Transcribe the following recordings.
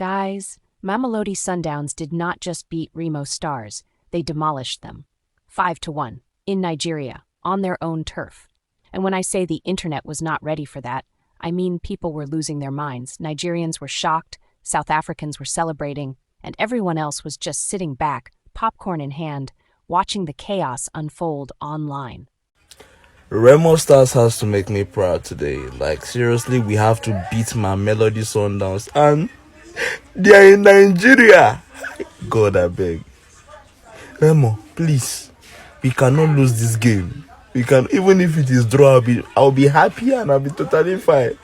Guys, Mamelodi Sundowns did not just beat Remo Stars, they demolished them. 5-1, in Nigeria, on their own turf. And when I say the internet was not ready for that, I mean people were losing their minds. Nigerians were shocked, South Africans were celebrating, and everyone else was just sitting back, popcorn in hand, watching the chaos unfold online. Remo Stars has to make me proud today. Like, seriously, we have to beat Mamelodi Sundowns, and they are in Nigeria. God, I beg. Remo, please, we cannot lose this game. We can, even if it is draw, I'll be happy and I'll be totally fine.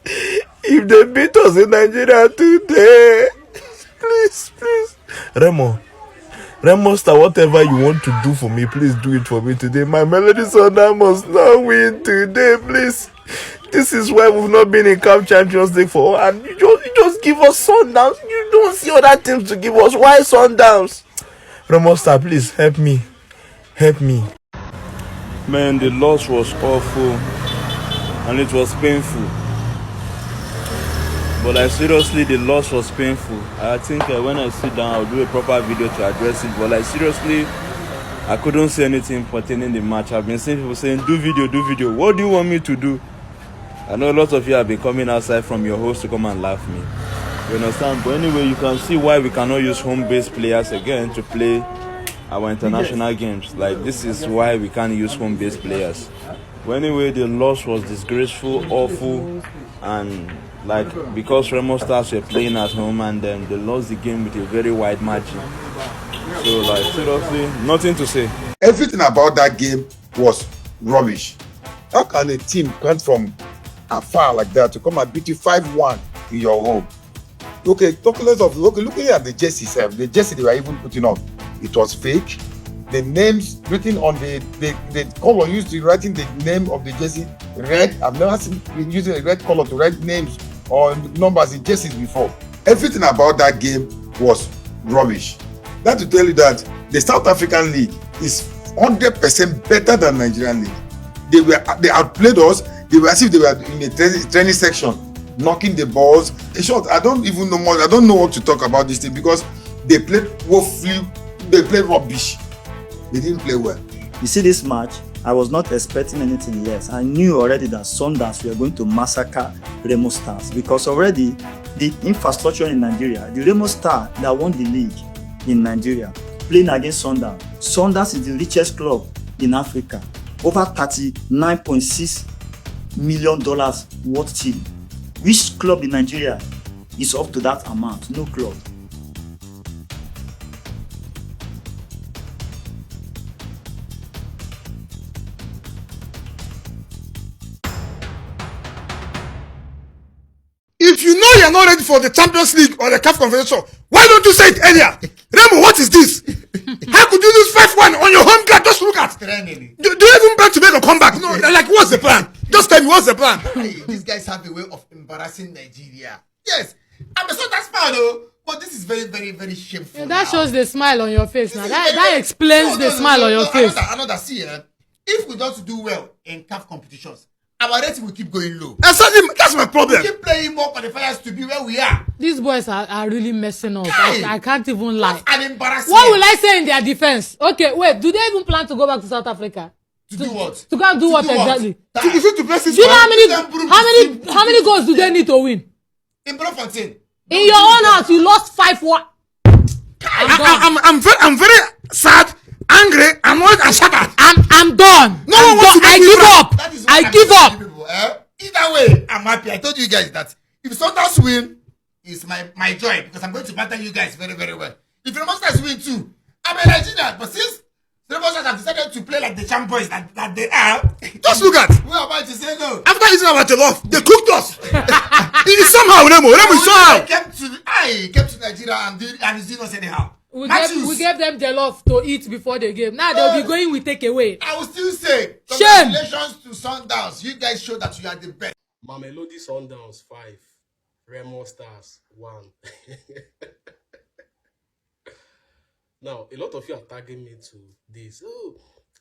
If they beat us in Nigeria today, please, Remo Star, whatever you want to do for me, please do it for me today. My Mamelodi Sundowns must not win today, please. This is why we've not been in CAF Champions League for, and you just give us Sundowns. You don't see other teams to give us. Why Sundowns? Remo Star, please help me. Help me. Man, the loss was awful and it was painful. But like, seriously, the loss was painful. I think when I sit down, I'll do a proper video to address it. But like, seriously, I couldn't say anything pertaining the match. I've been seeing people saying, do video. What do you want me to do? I know a lot of you have been coming outside from your host to come and laugh me. You understand? But anyway, you can see why we cannot use home-based players again to play our international games. Like, this is why we can't use home-based players. But anyway, the loss was disgraceful, awful, and like, because Remo Stars were playing at home and then they lost the game with a very wide margin. So like, seriously, nothing to say. Everything about that game was rubbish. How can a team come from afar like that to come and beat you 5-1 in your home? Okay, looking at the jersey itself, the jersey they were even putting on, it was fake. The names written on the color used to writing the name of the jersey red. I've never seen using a red color to write names or numbers in jerseys before. Everything about that game was rubbish. That to tell you that the South African league is 100% better than Nigerian league. They outplayed us. They were as if they were in a training section, knocking the balls. In short, I don't even know more. I don't know what to talk about this thing because they played woefully. They played rubbish. They didn't play well. You see this match, I was not expecting anything less. I knew already that Sundowns were going to massacre Remo Stars because already the infrastructure in Nigeria, the Remo Star that won the league in Nigeria, playing against Sundowns. Sundowns is the richest club in Africa, over $39.6 million worth team. Which club in Nigeria is up to that amount? No club. If you know you're not ready for the Champions League or the CAF Confederation, why don't you say it earlier? Remo, what is this? How could you lose 5-1 on your home ground? Just look at. Do you even plan to make a comeback? No, like, what's the plan? Just tell me, what's the plan? Hey, these guys have a way of embarrassing Nigeria. Yes, I'm not that smart though, but this is very, very, very shameful. Yeah, that shows the smile on your face now. That explains the smile on your face. Another see, if we don't do well in CAF competitions, our rating will keep going low. Exactly, that's my problem. We keep playing more qualifiers to be where we are. These boys are really messing up. I can't even lie. An embarrassment. What will I say in their defense? Okay, wait. Do they even plan to go back to South Africa? To do what? To go and do what exactly? If you to play this, do you know how many goals do they need to win? In Bloemfontein. In your own house, you lost 5-1. I'm very sad, angry, annoyed, and shattered. I'm done. No one wants to I give up. I give up. Either way, I'm happy. I told you guys that if Sundowns win, it's my joy because I'm going to banter you guys very, very well. If Remo Stars win too, I'm a Nigerian. But since Remo Stars have decided to play like the champ boys that they are, just look at. We're about to say no. After eating our jollof, they cooked us. It is somehow, Remo somehow. I came to Nigeria and it's doing us anyhow. We gave them jollof to eat before the game. Now they'll be going with takeaway. I will still say, shame. Congratulations to Sundowns. You guys show that you are the best. Mamelodi Sundowns 5, Remo Stars 1. Now, a lot of you are tagging me to this. Oh,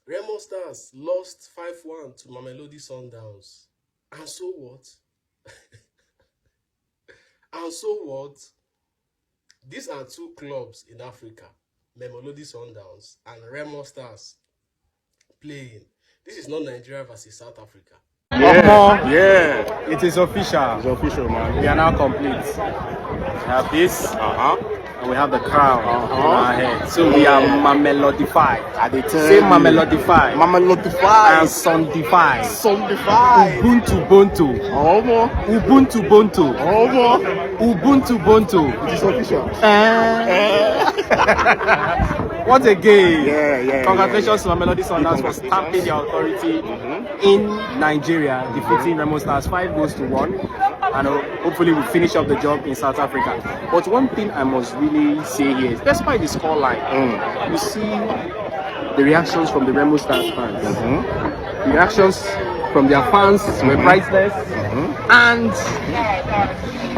Remo Stars lost 5-1 to Mamelodi Sundowns. And so what? And so what? These are two clubs in Africa, Mamelodi Sundowns and Remo Stars, playing. This is not Nigeria versus South Africa. Yeah, it is official. It's official, man. We are now complete. We have this, and we have the crown on our head. So we are Mamelodified. Say Mamelodified. Mamelodified. And Sundified. Sundified. Ubuntu Bontu. Ubuntu Bontu. Ubuntu Bontu. It is official. What a game. Yeah. Congratulations to Mamelodi Sundowns for stamping their authority in Nigeria, defeating Remo Stars 5-1, and hopefully we'll finish up the job in South Africa. But one thing I must really say here is, despite the scoreline, you see the reactions from the Remo Stars fans. The reactions from their fans were priceless, and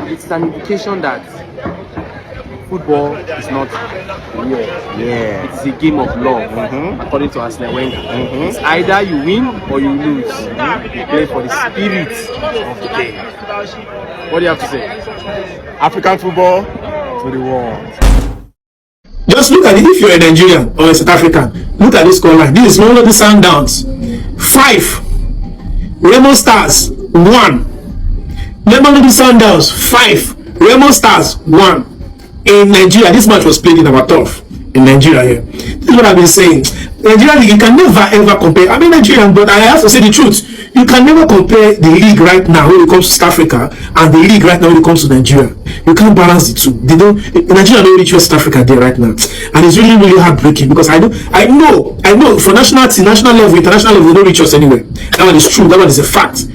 it's an indication that football is not real. Yeah. It's a game of love, according to Arsene Wenger. It's either you win or you lose. You play for the spirit of the game. What do you have to say? African football to the world. Just look at it. If you're a Nigerian or a South African, look at this scoreline. This is Mamelodi Sundowns 5, Remo Stars 1. Mamelodi Sundowns 5, Remo Stars 1. In Nigeria, this match was played in our turf in Nigeria here. This is what I've been saying. Nigeria league, you can never ever compare. I'm a Nigerian, but I have to say the truth. You can never compare the league right now when it comes to South Africa and the league right now when it comes to Nigeria. You can't balance the two. They don't. Nigeria don't reach South Africa there right now, and it's really, really heartbreaking because I know for national team, national level, international level, they don't reach us anywhere. That one is true. That one is a fact.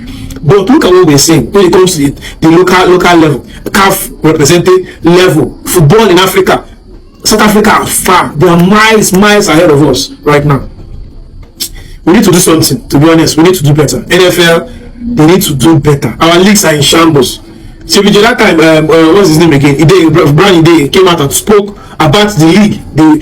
But look at what we're saying when it comes to the local level, CAF represented level, football in Africa. South Africa are far. They are miles ahead of us right now. We need to do something, to be honest. We need to do better. NFL, they need to do better. Our leagues are in shambles. So that time, what's his name again? Brian Ide came out and spoke about the league. The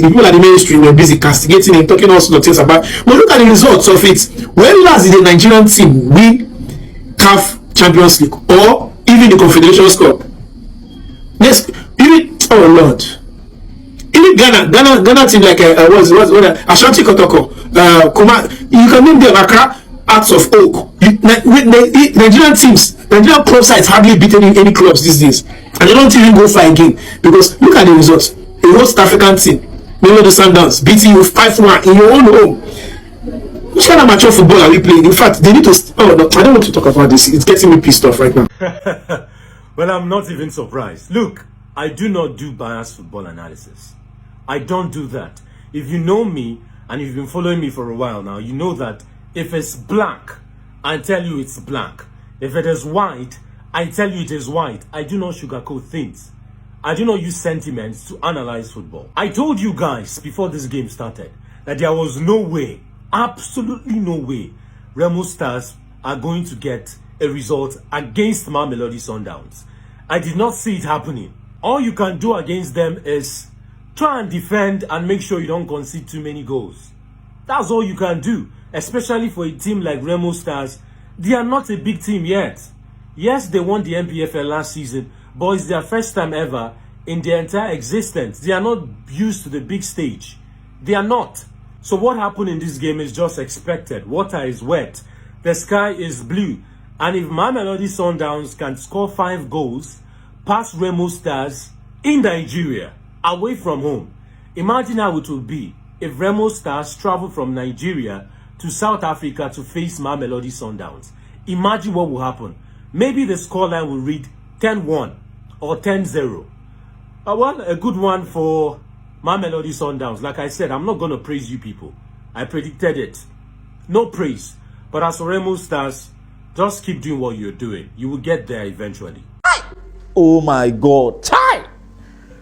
people at the ministry were busy castigating and talking all sorts of things about. But look at the results of it. When last did the Nigerian team win CAF Champions League or even the Confederations Cup? Yes, even Lord. Even Ghana team like Ashanti Kotoko, you can name them Accra, Hearts of Oak. Nigerian teams, Nigerian club sides hardly beat any clubs these days, and they don't even go far again because look at the results. A whole South African team, Mamelodi Sundowns, beating you 5-1 in your own home. Which kind of mature football are we playing? In fact, they need to. I don't want to talk about this. It's getting me pissed off right now. Well, I'm not even surprised. Look, I do not do biased football analysis. I don't do that. If you know me and you've been following me for a while now, you know that if it's black, I tell you it's black. If it is white, I tell you it is white. I do not sugarcoat things. I do not use sentiments to analyze football. I told you guys before this game started that there was no way, absolutely no way, Remo Stars are going to get a result against Mamelodi Sundowns. I did not see it happening. All you can do against them is try and defend and make sure you don't concede too many goals. That's all you can do, especially for a team like Remo Stars. They are not a big team yet. Yes, they won the MPFL last season, but it's their first time ever in their entire existence. They are not used to the big stage. They are not. So what happened in this game is just expected. Water is wet. The sky is blue. And if Mamelodi Sundowns can score 5 goals past Remo Stars in Nigeria, away from home, imagine how it would be if Remo Stars travel from Nigeria to South Africa to face Mamelodi Sundowns. Imagine what will happen. Maybe the scoreline will read 10-1 or 10-0. Well, a good one for Mamelodi Sundowns. Like I said, I'm not going to praise you people. I predicted it. No praise. But as for Remo Stars, just keep doing what you're doing. You will get there eventually. Oh my God. Chai!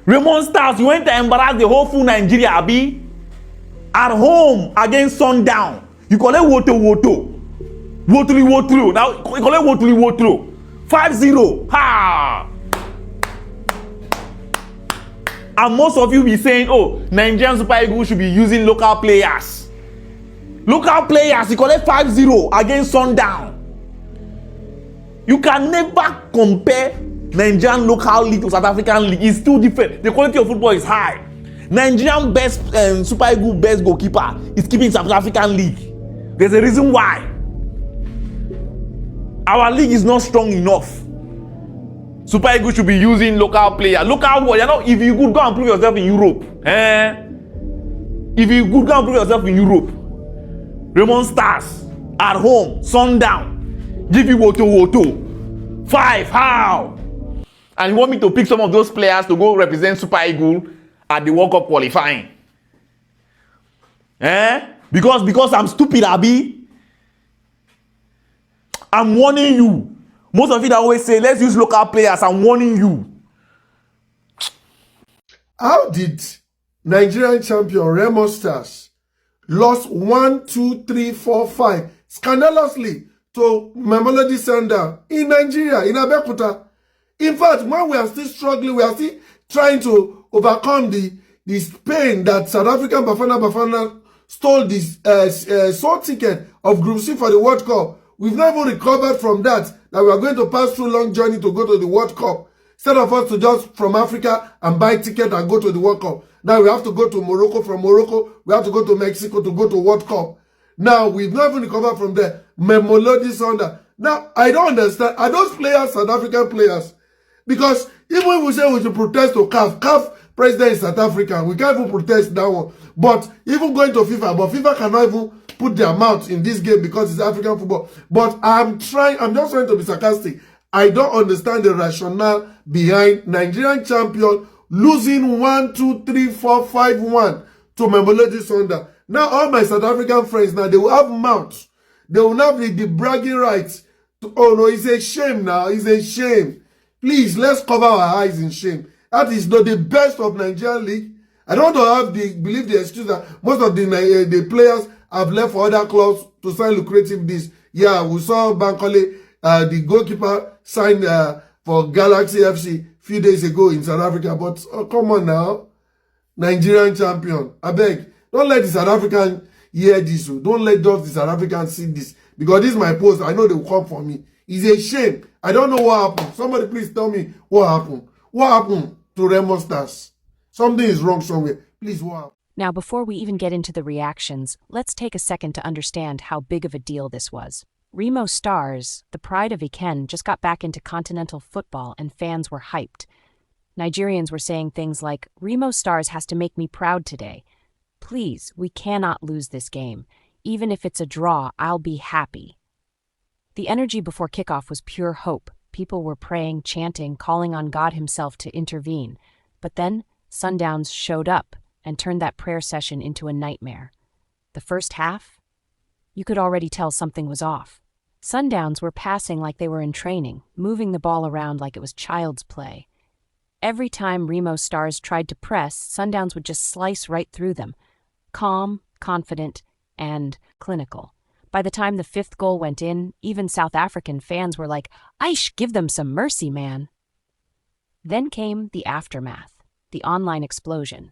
Remo Stars, you went to embarrass the whole full Nigeria, Abi. At home against Sundown. You call it Woto. Now, you call it Woto. 5-0. Ha! And most of you be saying, oh, Nigerian Super Eagles should be using local players. Local players, you call it 5-0 against Sundown. You can never compare Nigerian local league to South African league is still different. The quality of football is high. Nigerian best Super Eagles best goalkeeper is keeping South African league. There's a reason why. Our league is not strong enough. Super Eagles should be using local players. Local, you know, if you could go and prove yourself in Europe, if you could go and prove yourself in Europe, Remo Stars at home, Sundown, give you Woto. 5, how? And you want me to pick some of those players to go represent Super Eagles at the World Cup qualifying? Because I'm stupid, Abi. I'm warning you. Most of you that always say, let's use local players, I'm warning you. How did Nigerian champion Remo Stars lost 1, 2, 3, 4, 5 scandalously to Mamelodi Sundowns in Nigeria, in Abeokuta? In fact, when we are still struggling, we are still trying to overcome this pain that South African Bafana stole this sole ticket of Group C for the World Cup. We've not even recovered from that we are going to pass through long journey to go to the World Cup. Instead of us to just from Africa and buy ticket and go to the World Cup. Now we have to go to Morocco. From Morocco, we have to go to Mexico to go to World Cup. Now we've not even recovered from there. Mamelodi Sundowns. Now I don't understand. Are those players South African players? Because even when we say we should protest to CAF president is South African, we can't even protest that one. But even going to FIFA, but FIFA cannot even put their mouth in this game because it's African football. But I'm just trying to be sarcastic. I don't understand the rationale behind Nigerian champion losing 1, 2, 3, 4, 5, 1 to Mamelodi Sundowns. Now all my South African friends, now they will have mouths. They will not be the bragging rights. Oh no, it's a shame now. It's a shame. Please, let's cover our eyes in shame. That is not the best of Nigerian league. I don't want to believe the excuse that most of the players have left for other clubs to sign lucrative deals. Yeah, we saw Bankole, the goalkeeper, signed for Galaxy FC a few days ago in South Africa. But come on now, Nigerian champion. I beg, don't let the South African hear this. Don't let just the South African see this. Because this is my post. I know they will come for me. It's a shame. I don't know what happened. Somebody please tell me what happened. What happened to Remo Stars? Something is wrong somewhere. Please, what happened? Now, before we even get into the reactions, let's take a second to understand how big of a deal this was. Remo Stars, the pride of Iken, just got back into continental football and fans were hyped. Nigerians were saying things like, Remo Stars has to make me proud today. Please, we cannot lose this game. Even if it's a draw, I'll be happy. The energy before kickoff was pure hope. People were praying, chanting, calling on God himself to intervene. But then, Sundowns showed up and turned that prayer session into a nightmare. The first half? You could already tell something was off. Sundowns were passing like they were in training, moving the ball around like it was child's play. Every time Remo Stars tried to press, Sundowns would just slice right through them. Calm, confident, and clinical. By the time the 5th goal went in, even South African fans were like, "Aish, give them some mercy, man." Then came the aftermath, the online explosion.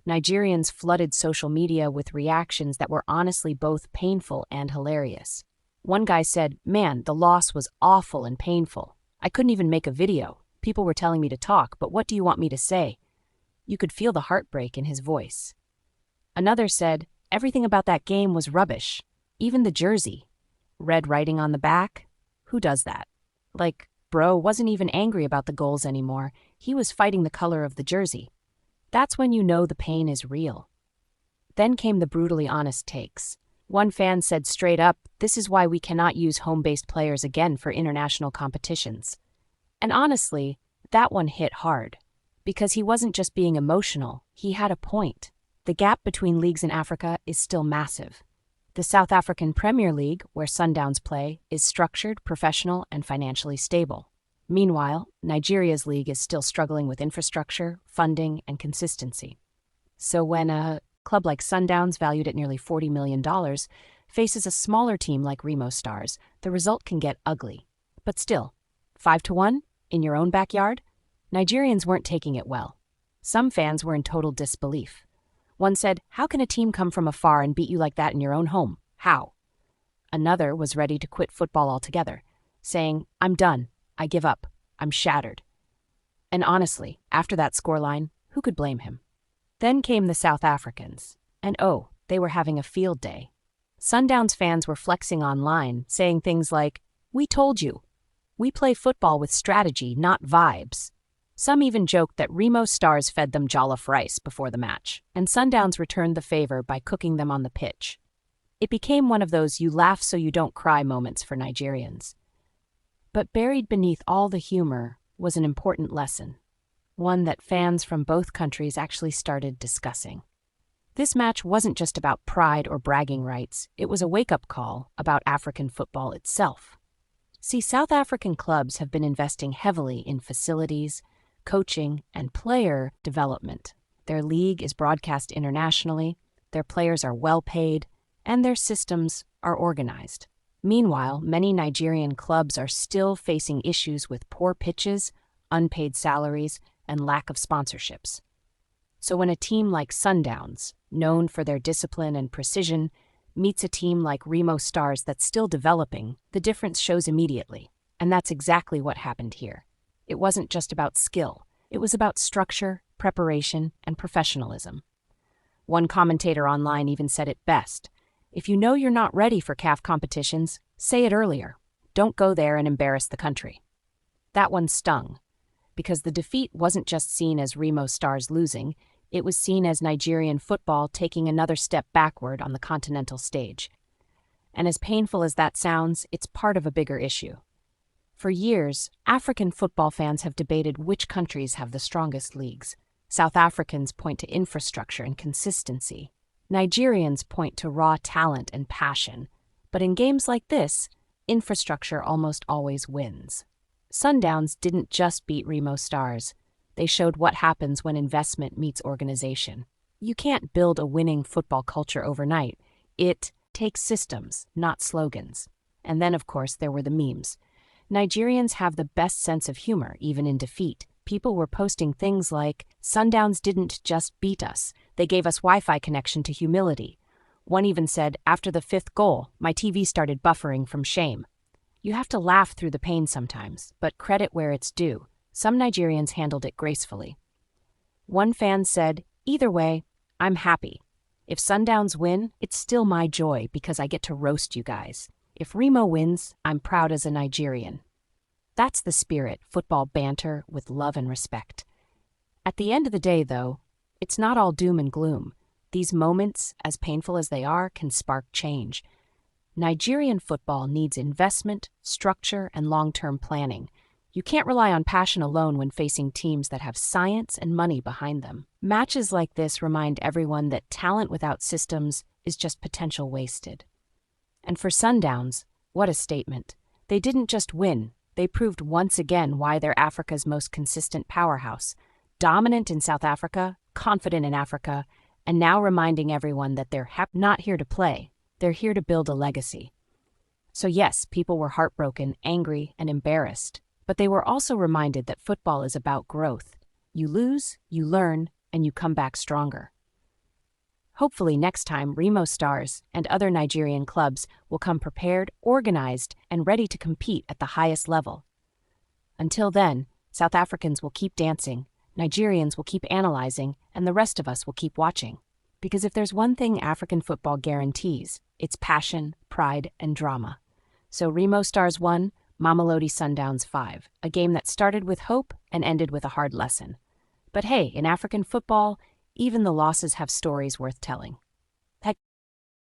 Nigerians flooded social media with reactions that were honestly both painful and hilarious. One guy said, "Man, the loss was awful and painful. I couldn't even make a video. People were telling me to talk, but what do you want me to say?" You could feel the heartbreak in his voice. Another said, "Everything about that game was rubbish. Even the jersey. Red writing on the back? Who does that? Like, bro wasn't even angry about the goals anymore. He was fighting the color of the jersey. That's when you know the pain is real." Then came the brutally honest takes. One fan said straight up, "This is why we cannot use home-based players again for international competitions." And honestly, that one hit hard. Because he wasn't just being emotional, he had a point. The gap between leagues in Africa is still massive. The South African Premier League, where Sundowns play, is structured, professional, and financially stable. Meanwhile, Nigeria's league is still struggling with infrastructure, funding, and consistency. So when a club like Sundowns, valued at nearly $40 million, faces a smaller team like Remo Stars, the result can get ugly. But still, 5-1 in your own backyard? Nigerians weren't taking it well. Some fans were in total disbelief. One said, "How can a team come from afar and beat you like that in your own home? How?" Another was ready to quit football altogether, saying, "I'm done. I give up. I'm shattered." And honestly, after that scoreline, who could blame him? Then came the South Africans, and oh, they were having a field day. Sundowns fans were flexing online, saying things like, "We told you. We play football with strategy, not vibes." Some even joked that Remo Stars fed them jollof rice before the match, and Sundowns returned the favor by cooking them on the pitch. It became one of those you laugh so you don't cry moments for Nigerians. But buried beneath all the humor was an important lesson, one that fans from both countries actually started discussing. This match wasn't just about pride or bragging rights, it was a wake-up call about African football itself. See, South African clubs have been investing heavily in facilities, coaching, and player development. Their league is broadcast internationally, their players are well paid, and their systems are organized. Meanwhile, many Nigerian clubs are still facing issues with poor pitches, unpaid salaries, and lack of sponsorships. So when a team like Sundowns, known for their discipline and precision, meets a team like Remo Stars that's still developing, the difference shows immediately. And that's exactly what happened here. It wasn't just about skill. It was about structure, preparation, and professionalism. One commentator online even said it best. If you know you're not ready for CAF competitions, say it earlier. Don't go there and embarrass the country. That one stung, because the defeat wasn't just seen as Remo Stars losing, it was seen as Nigerian football taking another step backward on the continental stage. And as painful as that sounds, it's part of a bigger issue. For years, African football fans have debated which countries have the strongest leagues. South Africans point to infrastructure and consistency. Nigerians point to raw talent and passion. But in games like this, infrastructure almost always wins. Sundowns didn't just beat Remo Stars. They showed what happens when investment meets organization. You can't build a winning football culture overnight. It takes systems, not slogans. And then, of course, there were the memes. Nigerians have the best sense of humor, even in defeat. People were posting things like, "Sundowns didn't just beat us. They gave us Wi-Fi connection to humility." One even said, "After the 5th goal, my TV started buffering from shame." You have to laugh through the pain sometimes, but credit where it's due. Some Nigerians handled it gracefully. One fan said, "Either way, I'm happy. If Sundowns win, it's still my joy because I get to roast you guys. If Remo wins, I'm proud as a Nigerian." That's the spirit, football banter with love and respect. At the end of the day, though, it's not all doom and gloom. These moments, as painful as they are, can spark change. Nigerian football needs investment, structure, and long-term planning. You can't rely on passion alone when facing teams that have science and money behind them. Matches like this remind everyone that talent without systems is just potential wasted. And for Sundowns, what a statement. They didn't just win, they proved once again why they're Africa's most consistent powerhouse. Dominant in South Africa, confident in Africa, and now reminding everyone that they're not here to play, they're here to build a legacy. So yes, people were heartbroken, angry, and embarrassed. But they were also reminded that football is about growth. You lose, you learn, and you come back stronger. Hopefully next time, Remo Stars and other Nigerian clubs will come prepared, organized, and ready to compete at the highest level. Until then, South Africans will keep dancing, Nigerians will keep analyzing, and the rest of us will keep watching. Because if there's one thing African football guarantees, it's passion, pride, and drama. So Remo Stars 1, Mamelodi Sundowns 5, a game that started with hope and ended with a hard lesson. But hey, in African football, even the losses have stories worth telling.